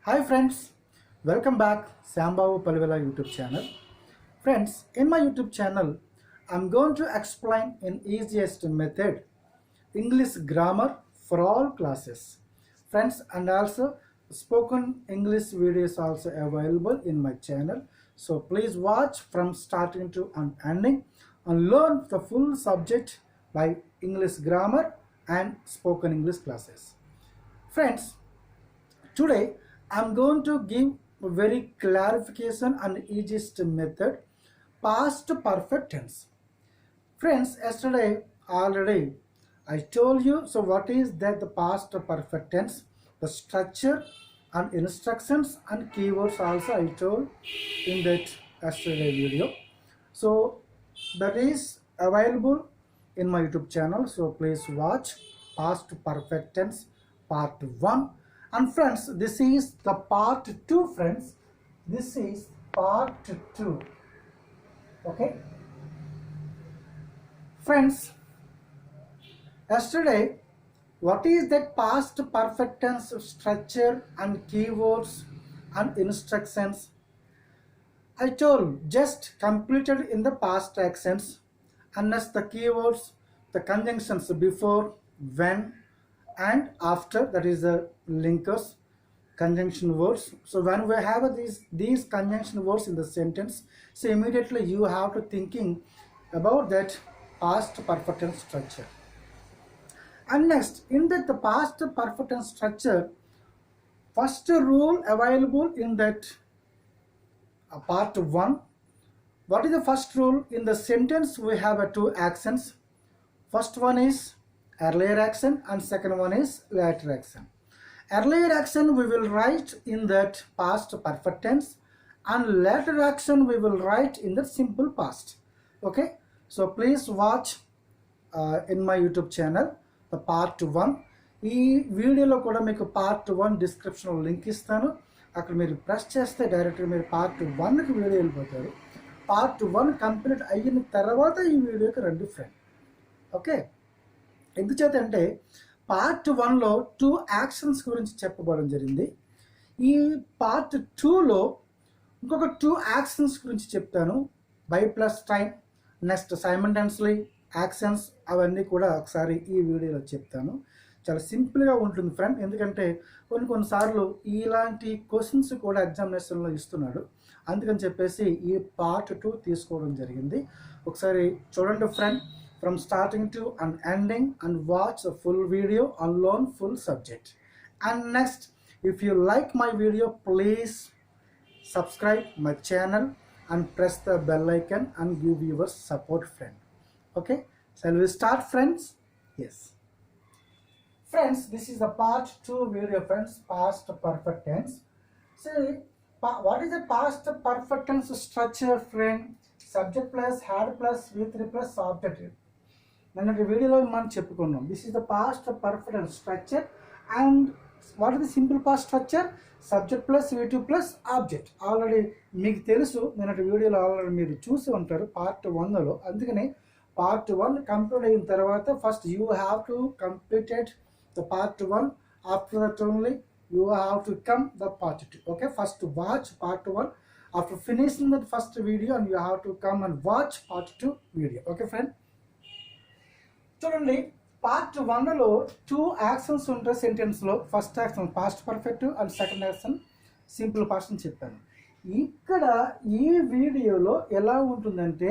Hi friends, welcome back Sambavu Palivela YouTube channel. Friends, in my YouTube channel, I'm going to explain in easiest method English grammar for all classes. Friends, and also spoken English videos also available in my channel. So please watch from starting to ending and learn the full subject by English grammar and spoken English classes. Friends, today, I'm going to give a very clarification and easiest method, past perfect tense. Friends, yesterday already I told you, so what is that the past perfect tense, the structure and instructions and keywords also I told in that yesterday video. So that is available in my YouTube channel. So please watch past perfect tense part 1. And friends, this is the part 2, friends. This is part 2. Okay. Friends, yesterday, what is that past perfect tense structure and keywords and instructions? I told just completed in the past actions unless the keywords, the conjunctions before, when, and after, that is the linkers, conjunction words. So when we have these conjunction words in the sentence, so immediately you have to thinking about that past perfect tense structure. And next, in that the past perfect tense structure, first rule available in that part 1. What is the first rule? In the sentence we have two actions. First one is earlier action and second one is later action. Earlier action we will write in that past perfect tense and later action we will write in the simple past. Okay, so please watch in my YouTube channel the part 1. ఈ వీడియోలో కూడా మీకు part 1 డిస్క్రిప్షన్లో link ఇస్తాను. అక్కడ మీరు press చేస్తే డైరెక్ట్గా మీరు పార్ట్ 1కి వీడియో వెళ్ళిపోతారు. పార్ట్ 1 కంప్లీట్ అయిన తర్వాత ఈ వీడియోకి రండి ఫ్రెండ్. ఓకే, ఎందుచేత అంటే పార్ట్ 1లో 2 యాక్షన్స్ గురించి చెప్పబడడం జరిగింది. ఈ పార్ట్ 2లో ఇంకొక 2 యాక్షన్స్ గురించి చెప్తాను. By plus time, next simultaneously actions, అవన్నీ కూడా ఒకసారి ఈ వీడియోలో చెప్తాను. చాలా సింపుల్గా ఉంటుంది ఫ్రెండ్, ఎందుకంటే కొన్నిసార్లు ఇలాంటి క్వశ్చన్స్ కూడా ఎగ్జామినేషన్లో ఇస్తున్నాడు. అందుకని చెప్పేసి ఈ పార్ట్ 2 తీసుకోవడం జరిగింది. ఒకసారి చూడండి friend, from starting to and ending, and watch the full video and learn full subject. And next, if you like my video, please subscribe my channel and press the bell icon and give your support friend. Okay, shall we start friends? Yes friends, this is the part 2 video friends, past perfect tense. See, what is the past perfect tense structure friend? Subject plus had plus V3 plus object. నిన్నటి వీడియోలో మనం చెప్పుకున్నాం. This is the past perfect tense structure. And what is the simple past structure? Subject plus V2 plus object. Already మీకు తెలుసు, నిన్నటి వీడియోలో already మీరు చూసి ఉంటారు పార్ట్ 1లో. అందుకని పార్ట్ 1 కంప్లీట్ అయిన తర్వాత first you have to completed the part 1. After that only you have to come the part 2. Okay, first watch part 1. After finishing that first video and you have to come and watch part 2 video. Okay friend, చూడండి part 1లో 2 actions ఉంటాయి సెంటెన్స్లో. First action past perfect and second action simple past అని చెప్పాను. ఇక్కడ ఈ వీడియోలో ఎలా ఉంటుందంటే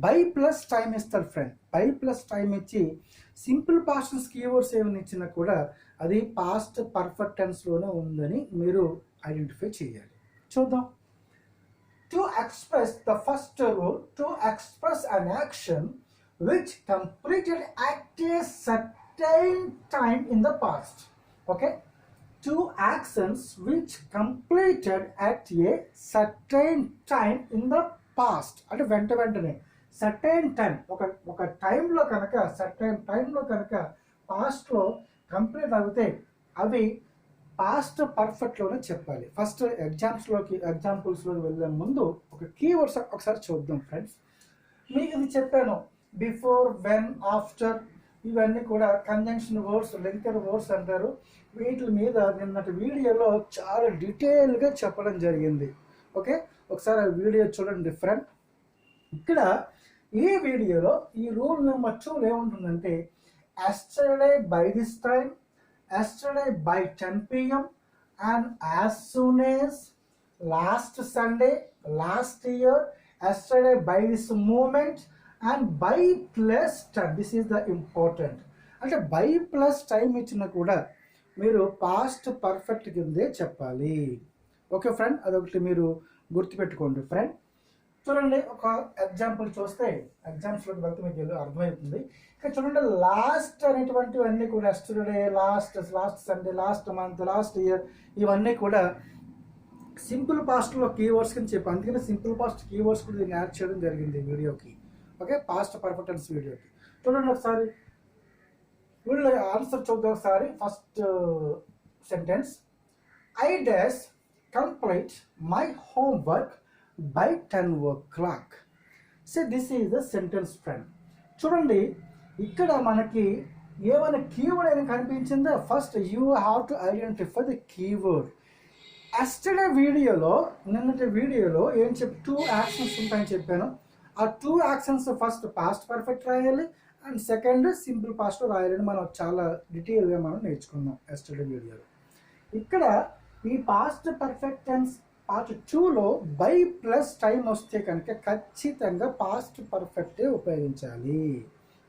బై ప్లస్ టైం ఇస్తాడు ఫ్రెండ్. బై ప్లస్ టైం ఇచ్చి సింపుల్ పాస్ట్ కీవర్డ్స్ ఏమైనా ఇచ్చినా కూడా అది పాస్ట్ పర్ఫెక్ట్ టెన్స్లోనే ఉందని మీరు ఐడెంటిఫై చేయాలి. చూద్దాం. To express the first rule, to express an action which completed at a certain time in the past. Okay, 2 actions which completed at a certain time in the past. అంటే వెంటనే certain time, ఒక టైంలో కనుక certain టైంలో కనుక పాస్ట్లో complete అవుతే అవి పాస్ట్ పర్ఫెక్ట్లోనే చెప్పాలి. ఫస్ట్ ఎగ్జాంపుల్స్లోకి వెళ్ళే ముందు ఒక కీవర్డ్స్ ఒకసారి చూద్దాం ఫ్రెండ్స్. మీకు ఇది చెప్పాను, బిఫోర్, వెన్, ఆఫ్టర్, ఇవన్నీ కూడా కంజంక్షన్ వర్డ్స్, లింకర్ వర్డ్స్ అంటారు. వీటి మీద నిన్నటి వీడియోలో చాలా డీటెయిల్గా చెప్పడం జరిగింది. ఓకే, ఒకసారి ఆ వీడియో చూడండి ఫ్రెండ్. ఇక్కడ ఈ వీడియోలో ఈ రూల్ నెంబర్ 2 ఏముంటుందంటే yesterday by this time, yesterday by 10 p.m. and as soon as, last Sunday, last year, yesterday by this moment and by plus time. This is the important. అంటే by plus time ఇచ్చినా కూడా మీరు past perfect కిందే చెప్పాలి. Okay friend, అదొకటి మీరు గుర్తుపెట్టుకోండి friend. చూడండి, ఒక ఎగ్జాంపుల్ చూస్తే ఎగ్జామ్స్లోకి వెళ్తే మీకు అర్థమవుతుంది. ఇక్కడ చూడండి, లాస్ట్ అనేటువంటివన్నీ కూడా yesterday, last Sunday, last month, last year, ఇవన్నీ కూడా సింపుల్ పాస్ట్లో కీవర్డ్స్ కింద చెప్పి, అందుకని సింపుల్ పాస్ట్ కీవర్డ్స్ కూడా దీన్ని యాడ్ చేయడం జరిగింది వీడియోకి. ఓకే, పాస్ట్ పర్ఫెక్టెన్స్ వీడియోకి. చూడండి ఒకసారి వీడియో ఆన్సర్ చూద్దాం ఒకసారి. First sentence, I dash complete my homework by 10 o'clock. So this is the sentence friend. చూడండి, ఇక్కడ మనకి ఏమైనా కీవర్డ్ అయినా కనిపించిందా? First you have to identify the keyword. Yesterday వీడియోలో, నిన్నటి వీడియోలో ఏం 2 యాక్షన్స్ ఉంటాయని చెప్పాను. ఆ 2 యాక్షన్స్ ఫస్ట్ పాస్ట్ పర్ఫెక్ట్ రాయాలి అండ్ సెకండ్ సింపుల్ పాస్ట్ రాయాలని మనం చాలా డీటెయిల్గా మనం నేర్చుకున్నాం ఎస్టర్డే వీడియోలో. ఇక్కడ ఈ పాస్ట్ పర్ఫెక్ట్ టెన్స్ పార్ట్ 2లో బై ప్లస్ టైం వస్తే కనుక ఖచ్చితంగా పాస్ట్ పర్ఫెక్టే ఉపయోగించాలి,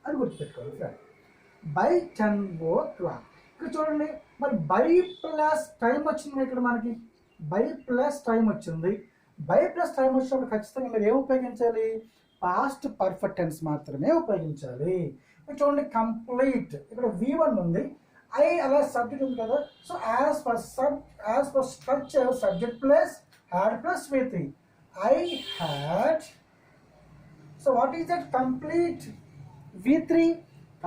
అది గుర్తుపెట్టుకోవాలి ఫ్రెండ్. By 10 o'clock. ఇక్కడ చూడండి, మరి బై ప్లస్ టైం వచ్చింది. ఇక్కడ మనకి బై ప్లస్ టైం వచ్చింది. బై ప్లస్ టైం వచ్చినప్పుడు ఖచ్చితంగా మీరు ఏం ఉపయోగించాలి? పాస్ట్ పర్ఫెక్ట్ టెన్స్ మాత్రమే ఉపయోగించాలి. ఇక్కడ చూడండి, కంప్లీట్, ఇక్కడ V1 ఉంది, ఐ అలా సబ్జెక్ట్ ఉంది కదా. So as per structure subject plus had plus V3. I had. So what is that? Complete. V3.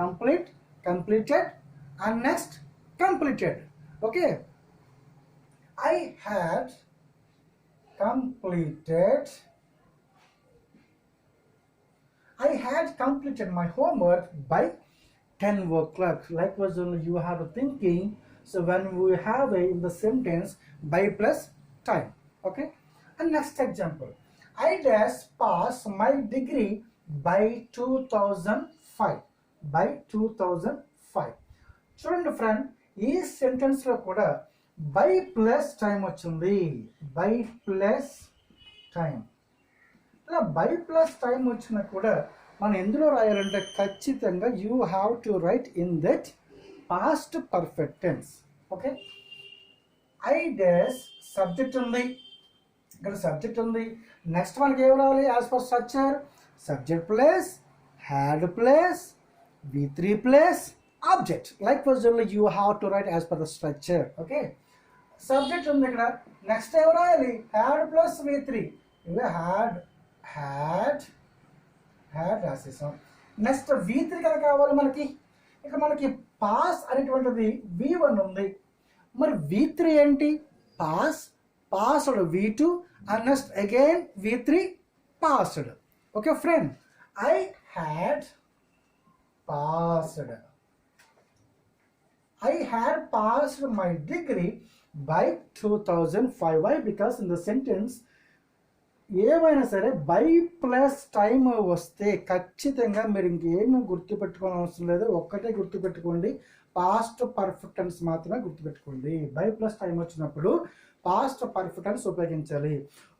Complete, completed, and next completed. Okay. I had completed. I had completed my homework by 10 o'clock. Likewise, you have thinking. So when we have a in the sentence by plus time. Okay, and next example, I dash pass my degree by 2005. By 2005. చూడండి friend, ఈ sentence లో కూడా by plus time వచ్చింది. By plus time, ఇలా by plus time వచ్చినా కూడా మనం ఎందులో రాయాలంటే ఖచ్చితంగా you have to write in that past perfect tense. Okay, I dash subject ఉంది, ఇక్కడ సబ్జెక్ట్ ఉంది. నెక్స్ట్ మనకి ఏం రావాలి? As per structure subject plus had plus V3 plus object. Like for you have to write as per the structure. Okay, subject ఉంది ఇక్కడ. Next ఏం రాయాలి? Had plus V3. ఇవి హ్యాడ్ రాసేసాం. నెక్స్ట్ V3 కదా కావాలి మనకి. ఇక్కడ మనకి పాస్ అనేటువంటిది V1 ఉంది. మరి V3 ఏంటి? passed V2 and next again V3 passed. Okay friend, I had passed my degree by 2005. Why? Because in the sentence ఏమైనా సరే బై ప్లస్ టైం వస్తే ఖచ్చితంగా మీరు ఇంకేమీ గుర్తుపెట్టుకోని అవసరం లేదు. ఒక్కటే గుర్తుపెట్టుకోండి, పాస్ట్ పర్ఫెక్ట్ టెన్స్ మాత్రమే గుర్తుపెట్టుకోండి. బై ప్లస్ టైం వచ్చినప్పుడు పాస్ట్ పర్ఫెక్ట్ టెన్స్ ఉపయోగించాలి.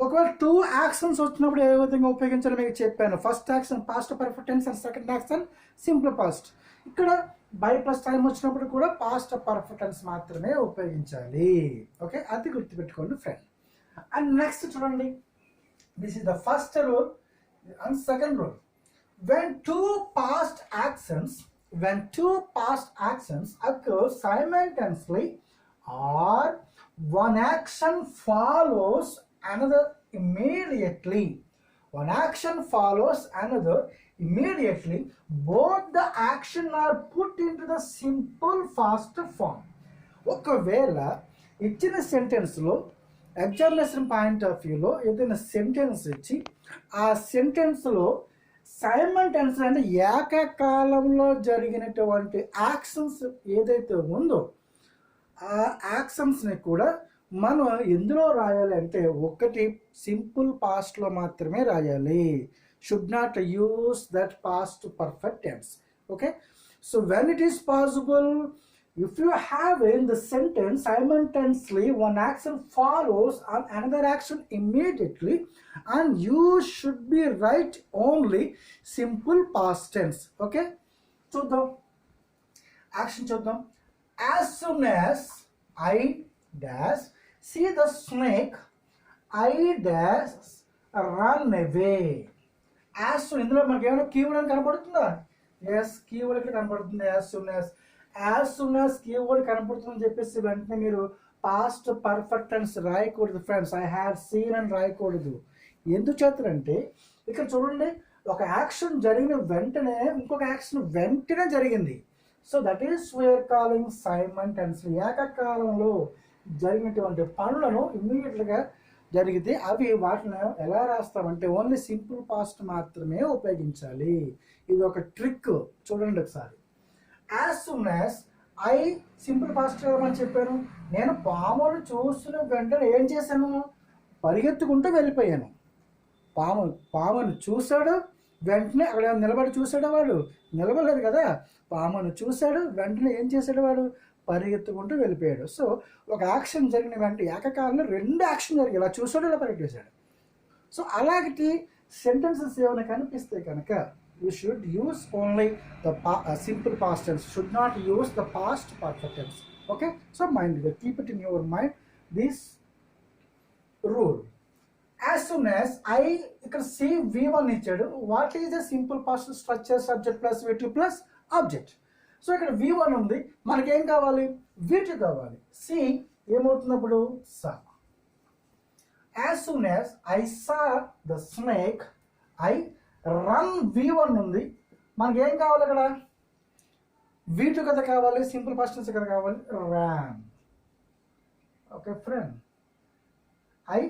ఒకవేళ 2 యాక్షన్స్ వచ్చినప్పుడు ఏ విధంగా ఉపయోగించాలో మీకు చెప్పాను. First action past perfect tense and second action simple past. ఇక్కడ బై ప్లస్ టైం వచ్చినప్పుడు కూడా పాస్ట్ పర్ఫెక్ట్ టెన్స్ మాత్రమే ఉపయోగించాలి. ఓకే, అది గుర్తుపెట్టుకోండి ఫ్రెండ్. అండ్ నెక్స్ట్ చూడండి, this is the first rule and second rule. When two past actions occur simultaneously or one action follows another immediately, both the action are put into the simple fast form. ఒకవేళ ఇచ్చిన సెంటెన్స్లో examination point of వ్యూలో ఏదైనా sentence ఇచ్చి ఆ సెంటెన్స్లో simultaneous అంటే ఏకకాలంలో జరిగినటువంటి actions ఏదైతే ఉందో ఆ యాక్షన్స్ని కూడా మనం ఎందులో రాయాలి అంటే ఒకటి సింపుల్ పాస్ట్లో మాత్రమే రాయాలి. Should not use that past perfect tense. Okay, so when it is possible, if you have in the sentence simultaneously one action follows on another action immediately, and you should be write only simple past tense. Okay, చూద్దాం action చూద్దాం. As soon as I dash see the snake, I dash run away. As soon, ఇందులో మనకి ఏమైనా keyword అని కనపడుతుందా? Yes, keyword ఇక్కడ కనపడుతుంది. As soon as keyword కనపడుతుందని చెప్పేసి వెంటనే మీరు పాస్ట్ పర్ఫెక్ట్ టెన్స్ రాయకూడదు ఫ్రెండ్స్. ఐ హ్యాడ్ సీన్ అని రాయకూడదు. ఎందుకు చేస్తారంటే ఇక్కడ చూడండి, ఒక యాక్షన్ జరిగిన వెంటనే ఇంకొక యాక్షన్ వెంటనే జరిగింది. So that is we're calling simultaneously. ఏకకాలంలో జరిగినటువంటి పనులను ఇమ్మీడియట్గా జరిగితే అవి వాటిని ఎలా రాస్తామంటే ఓన్లీ సింపుల్ పాస్ట్ మాత్రమే ఉపయోగించాలి. ఇది ఒక ట్రిక్, చూడండి ఒకసారి. As soon as I simple past అని చెప్పాను. నేను పామును చూస్తున్న వెంటనే ఏం చేశాను? పరిగెత్తుకుంటూ వెళ్ళిపోయాను. పామును చూశాడు, వెంటనే అక్కడ నిలబడి చూశాడు. వాడు నిలబడలేదు కదా, పామును చూశాడు, వెంటనే ఏం చేశాడు? వాడు పరిగెత్తుకుంటూ వెళ్ళిపోయాడు. సో ఒక యాక్షన్ జరిగిన వెంటనే ఏకకాలంలో రెండు యాక్షన్ జరిగి ఇలా చూశాడు, ఇలా పరిగెట్టేశాడు. సో అలాంటి సెంటెన్సెస్ ఏమైనా కనిపిస్తే కనుక you should use only the simple past tense, should not use the past perfect tense. Okay, so mind it, keep it in your mind, this rule. As soon as I ఇక్కడ see v1 ఇచ్చాడు. what is the simple past structure? subject plus v2 plus object. So ఇక్కడ v1 ఉంది, మనకేం కావాలి? v2 కావాలి. see ఏమవుతున్నప్పుడు saw. as soon as I saw the snake, I run v1 ఉంది, మనకి ఏం కావాలి? అక్కడ v2 కదా కావాలి, సింపుల్ పాస్ట్ టెన్స్ కదా కావాలి, ran. Okay friend, I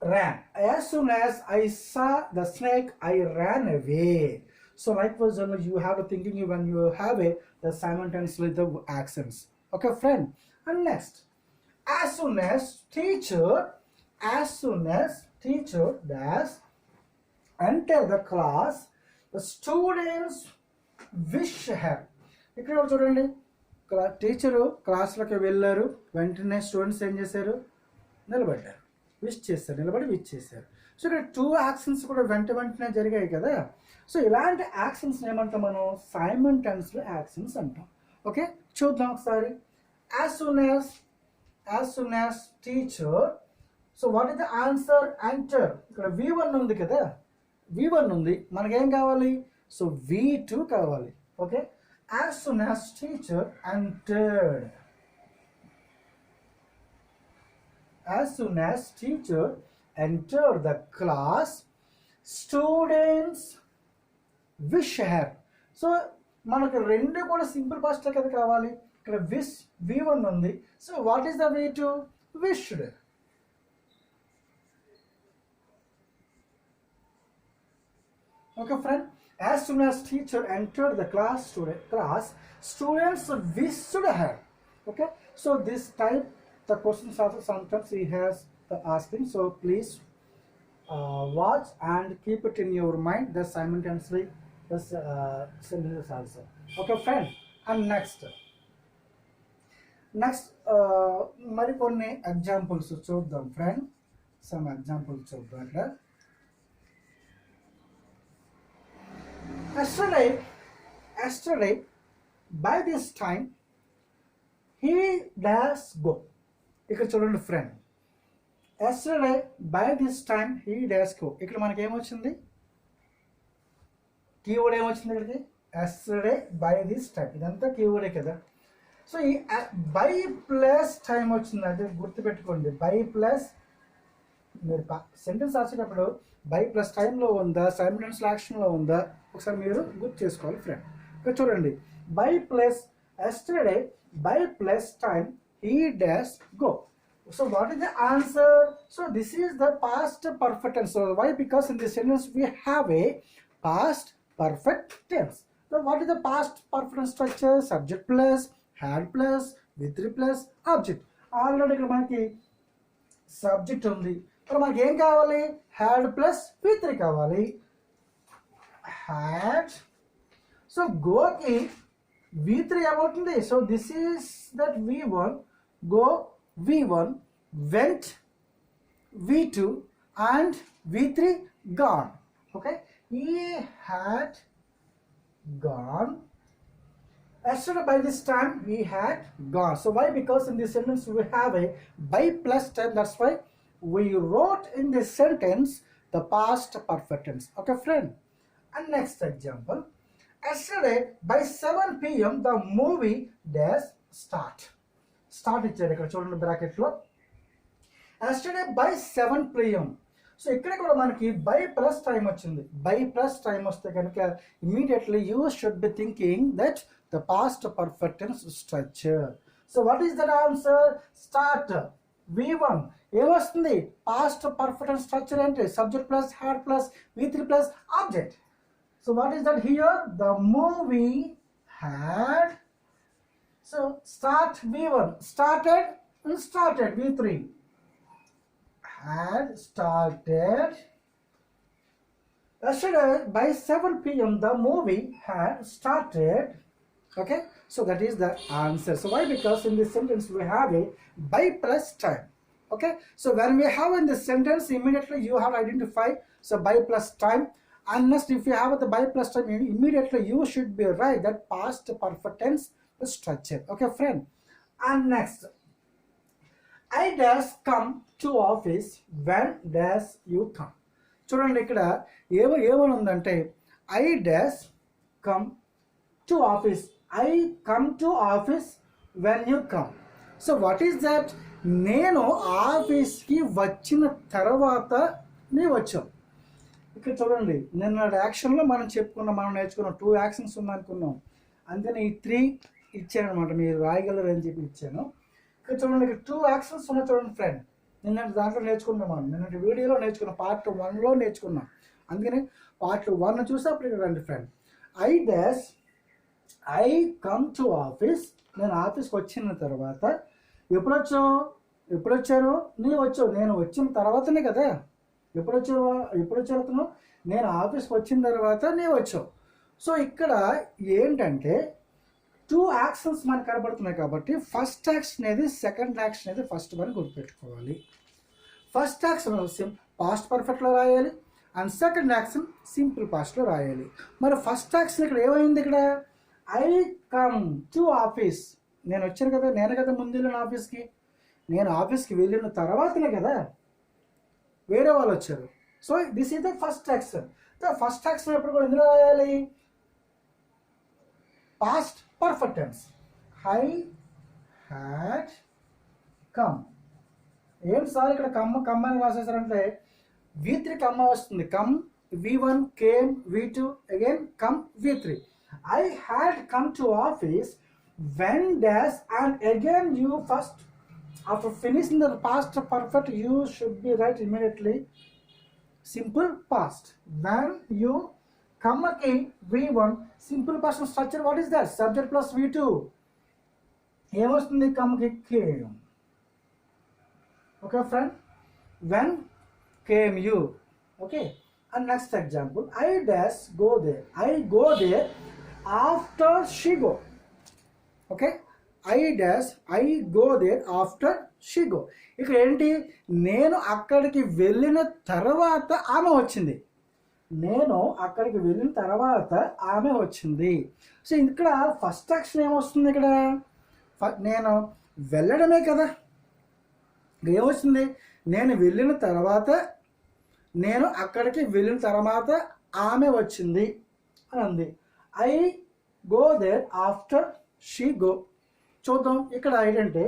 ran. As soon as I saw the snake, I ran away. So likewise you have to thinking when you have the simultaneously the accents. Okay friend, and next, as soon as teacher dash enter the class, the students wish her. ఇక్కడ చూడండి, teacher క్లాస్లోకి వెళ్ళారు, వెంటనే students ఏం చేశారు? నిలబడ్డారు, wish చేశారు, నిలబడి wish చేశారు. సో ఇక్కడ టూ యాక్షన్స్ కూడా వెంటనే జరిగాయి కదా. సో ఇలాంటి యాక్షన్స్ ఏమంటాం మనం? సైమల్టేనియస్ యాక్షన్స్ అంటాం. ఓకే, చూద్దాం ఒకసారి. as soon as teacher, so what is the answer? enter. ఇక్కడ v1 ఉంది కదా, v1 ఉంది, మనకేం కావాలి? సో v2 కావాలి. Okay, as soon as teacher entered, the class, students wish her. So మనకు రెండు కూడా సింపుల్ పాస్ట్ కదా కావాలి. ఇక్కడ విష్ v1 ఉంది, so what is the v2? wished. Okay friend, as soon as teacher entered the class, students wished her. Okay, so this type the questions also sometimes he has the asking, so please watch and keep it in your mind the simultaneously this sentences also. Okay friend, and next మరి కొన్ని examples చూద్దాం friend. Some examples చూద్దాం. ఇక్కడ yesterday by this time he dash go. ఇక్కడ చూడండి friend, yesterday by this time he dash go. ఇక్కడ మనకి ఏమొచ్చింది? కీవర్డ్ ఏమొచ్చింది ఇక్కడికి? yesterday by this time. ఇదంతా కీవర్డే కదా. సో ఈ బై ప్లస్ టైం వచ్చింది, అంటే గుర్తుపెట్టుకోండి. బై ప్లస్, మీరు సెంటెన్స్ రాసేటప్పుడు బై ప్లస్ టైంలో ఉందా, సైమల్టేనియస్ యాక్షన్లో ఉందా, ఒకసారి మీరు గుర్తు చేసుకోవాలి ఫ్రెండ్. ఇక్కడ చూడండి, by plus yesterday by plus time he dash go. So what is the answer? So this is the past perfect tense. So why? Because in this sentence we have a past perfect tense. So what is the past perfect tense structure? Subject plus, had plus, V3 plus, object. Already ఇక్కడ మనకి subject ఉంది. ఇక్కడ మనకి ఏం కావాలి? Had plus V3 కావాలి. Had. So గోకి V3 ఏమవుతుంది? So this is that V1, go V1, went V2 and V3 gone. Okay, he had gone. Yesterday by this time he had gone. So why? Because in this sentence we have a by plus tense. That's why we wrote in this sentence the past perfect tense. Okay friend. And next example. Yesterday by 7 p.m. the movie does start. Start ఇచ్చాడు ఇక్కడ చూడండి బ్రాకెట్లో. Yesterday by 7 p.m. So ఇక్కడ కూడా మనకి by plus time వచ్చింది. By plus time వస్తే కనుక immediately you should be thinking that the past perfect tense structure. So what is that answer? Start V1 ఏమొస్తుంది? పాస్ట్ పర్ఫెక్ట్ టెన్స్ స్ట్రక్చర్ అంటే subject plus had plus V3 plus object. So what is that here? The movie had. So start V1, started and started V3. Had started. Yesterday by 7 p.m. the movie had started. Okay, so that is the answer. So why? Because in this sentence we have a by plus time. Okay, so when we have in this sentence, immediately you have to identify so by plus time. And next, if you have the by plus time, immediately you should be right that past perfect tense structure. Okay friend. And next, I does come to office when does you come. చూడండి ఇక్కడ ఏమని ఉందంటే I does come to office. I come to office when you come. So what is that? నేను ఆఫీస్కి వచ్చిన తర్వాత నీ వచ్చాం. ఇక్కడ చూడండి నిన్న యాక్షన్లో మనం నేర్చుకున్నాం 2 యాక్షన్స్ ఉందనుకున్నాం. అందుకని ఈ 3 ఇచ్చాను అనమాట, మీరు రాయగలరు అని చెప్పి ఇచ్చాను. ఇక్కడ చూడండి ఇక్కడ 2 యాక్షన్స్ ఉన్నాయి చూడండి ఫ్రెండ్. నిన్నటి దాంట్లో నేర్చుకున్నాం, మనం నిన్నటి వీడియోలో నేర్చుకున్నాం, పార్ట్ 1లో నేర్చుకున్నాం. అందుకని పార్ట్ 1 చూసి అప్పుడు ఇక్కడ రండి friend. I come to office. నేను ఆఫీస్కి వచ్చిన తర్వాత. ఎప్పుడు వచ్చారు? నీ వచ్చావు. నేను వచ్చిన తర్వాతనే కదా. ఎప్పుడు వచ్చావు? నేను ఆఫీస్కి వచ్చిన తర్వాత నీ వచ్చావు. సో ఇక్కడ ఏంటంటే 2 యాక్షన్స్ మనకు కనబడుతున్నాయి కాబట్టి ఫస్ట్ యాక్షన్ ఏది, సెకండ్ యాక్షన్ ఏది ఫస్ట్ మనం గుర్తుపెట్టుకోవాలి. ఫస్ట్ యాక్షన్ పాస్ట్ పర్ఫెక్ట్లో రాయాలి అండ్ సెకండ్ యాక్షన్ సింపుల్ పాస్ట్లో రాయాలి. మరి ఫస్ట్ యాక్షన్ ఇక్కడ ఏమైంది? ఇక్కడ ఐ కమ్ టు ఆఫీస్. నేను వచ్చాను కదా, నేను కదా ముందు వెళ్ళిన ఆఫీస్కి. నేను ఆఫీస్కి వెళ్ళిన తర్వాతనే కదా వేరే వాళ్ళు వచ్చారు. So this is the first action. The first action ఎప్పుడు కూడా ఎందులో రాయాలి? Past perfect tense. I had come. ఏం సార్ ఇక్కడ కమ్ అని రాసేసారంటే V3 కమ్మ వస్తుంది. Come V1, came V2, again come V3. I had come to office when dash, and again you first after finishing the past perfect you should be right immediately simple past. When you come again V1 simple past structure, what is that? Subject plus V2 ఏమొస్తుంది? come came. Okay friend. When came you. Okay. And next example, I dash go there. I go there after she go. Okay. I go there after she go. ఇక్కడ ఏంటి? నేను అక్కడికి వెళ్ళిన తర్వాత ఆమె వచ్చింది. నేను అక్కడికి వెళ్ళిన తర్వాత ఆమె వచ్చింది. సో ఇక్కడ ఫస్ట్ యాక్షన్ ఏమొస్తుంది? ఇక్కడ నేను వెళ్ళడమే కదా. ఏమొస్తుంది? నేను వెళ్ళిన తర్వాత, నేను అక్కడికి వెళ్ళిన తర్వాత ఆమె వచ్చింది అని ఉంది. I go there after she go. చూద్దాం ఇక్కడ ఏంటంటే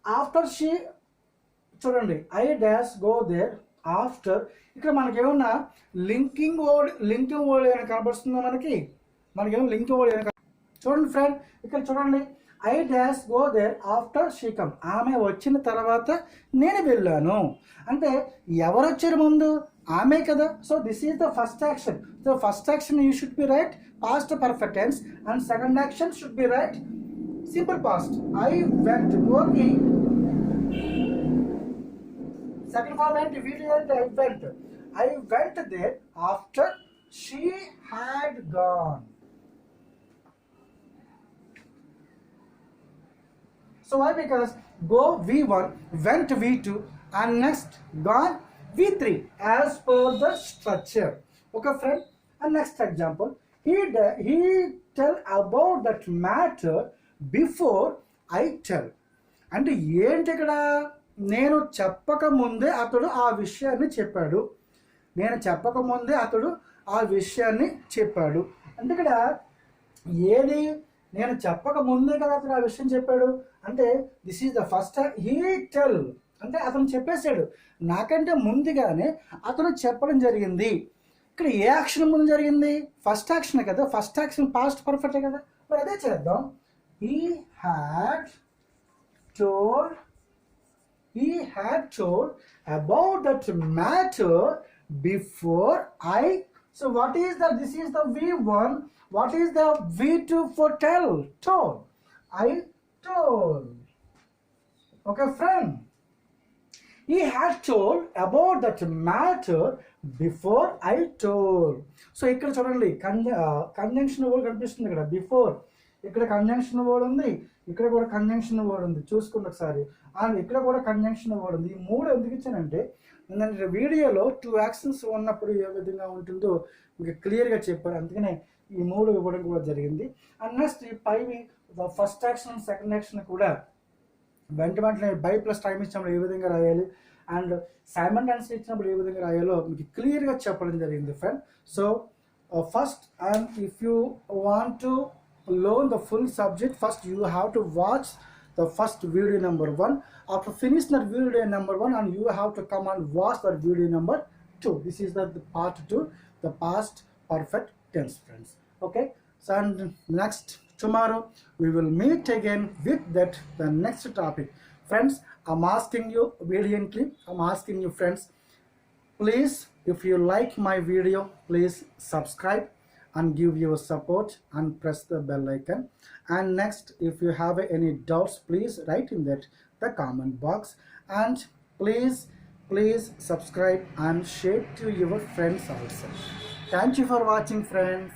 ఆఫ్టర్ షీ. చూడండి I dash go there after. ఇక్కడ మనకేమన్నా లింకింగ్ వర్డ్ ఏమైనా కనబడుతుందా? మనకేమో లింకింగ్ వర్డ్ ఏమైనా. చూడండి ఫ్రెండ్, ఇక్కడ చూడండి I dash go there after she come. ఆమె వచ్చిన తర్వాత నేను వెళ్ళాను. అంటే ఎవరు వచ్చారు ముందు? ఆమె కదా. So this is the first action. So first action you should be write past perfect tense and second action should be write simple past. I went. Only second form and video I went there after she had gone. So why? Because go V1, went V2 and next gone V3 as per the structure. Okay friend, and next example, he tell about that matter before I tell. అంటే ఏంటి ఇక్కడ? నేను చెప్పక ముందే అతడు ఆ విషయాన్ని చెప్పాడు. నేను చెప్పకముందే అతడు ఆ విషయాన్ని చెప్పాడు. అంటే ఇక్కడ ఏది? నేను చెప్పక ముందే కదా అతడు ఆ విషయం చెప్పాడు. అంటే this is the first. He tell అంటే అతను చెప్పేశాడు. నాకంటే ముందుగానే అతను చెప్పడం జరిగింది. ఇక్కడ ఏ యాక్షన్ ముందు జరిగింది? ఫస్ట్ యాక్షన్ కదా. ఫస్ట్ యాక్షన్ పాస్ట్ పర్ఫెక్టే కదా. మరి అదే చేద్దాం. He had told about that matter before I. So what is the? This is the V1. What is the V2 for tell? Told. I told. Okay friend, he had told about that matter before I told. So ఇక్కడ చూడండి conjunction word కనిపిస్తుంది ఇక్కడ. Before ఇక్కడ conjunction word ఉంది, ఇక్కడ కూడా conjunction word ఉంది. చూసుకోండి ఒకసారి. అండ్ ఇక్కడ కూడా కంజంక్షన్ వర్డ్ ఉంది. ఈ మూడు ఎందుకు ఇచ్చానంటే నేను వీడియోలో 2 యాక్షన్స్ ఉన్నప్పుడు ఏ విధంగా ఉంటుందో మీకు క్లియర్గా చెప్పాను. అందుకనే ఈ మూడు ఇవ్వడం కూడా జరిగింది. అండ్ నెక్స్ట్ ఈ పైవి ఫస్ట్ యాక్షన్ సెకండ్ యాక్షన్ కూడా వెంటనే బై ప్లస్ టైం ఇచ్చినప్పుడు ఏ విధంగా రాయాలి అండ్ సైమల్టేనియస్గా ఇచ్చినప్పుడు ఏ విధంగా రాయాలో మీకు క్లియర్గా చెప్పడం జరిగింది friend. So first, and if you want to learn the full subject, first you have to watch the first video number 1. After finish that video number 1, and you have to come and watch that video number 2. This is the part 2, the past perfect tense friends. Okay, so and next tomorrow we will meet again with that the next topic friends. I'm asking you obediently, I'm asking you friends, please, if you like my video, please subscribe and give your support and press the bell icon. And next, if you have any doubts, please write in that the comment box, and please subscribe and share to your friends also. Thank you for watching friends.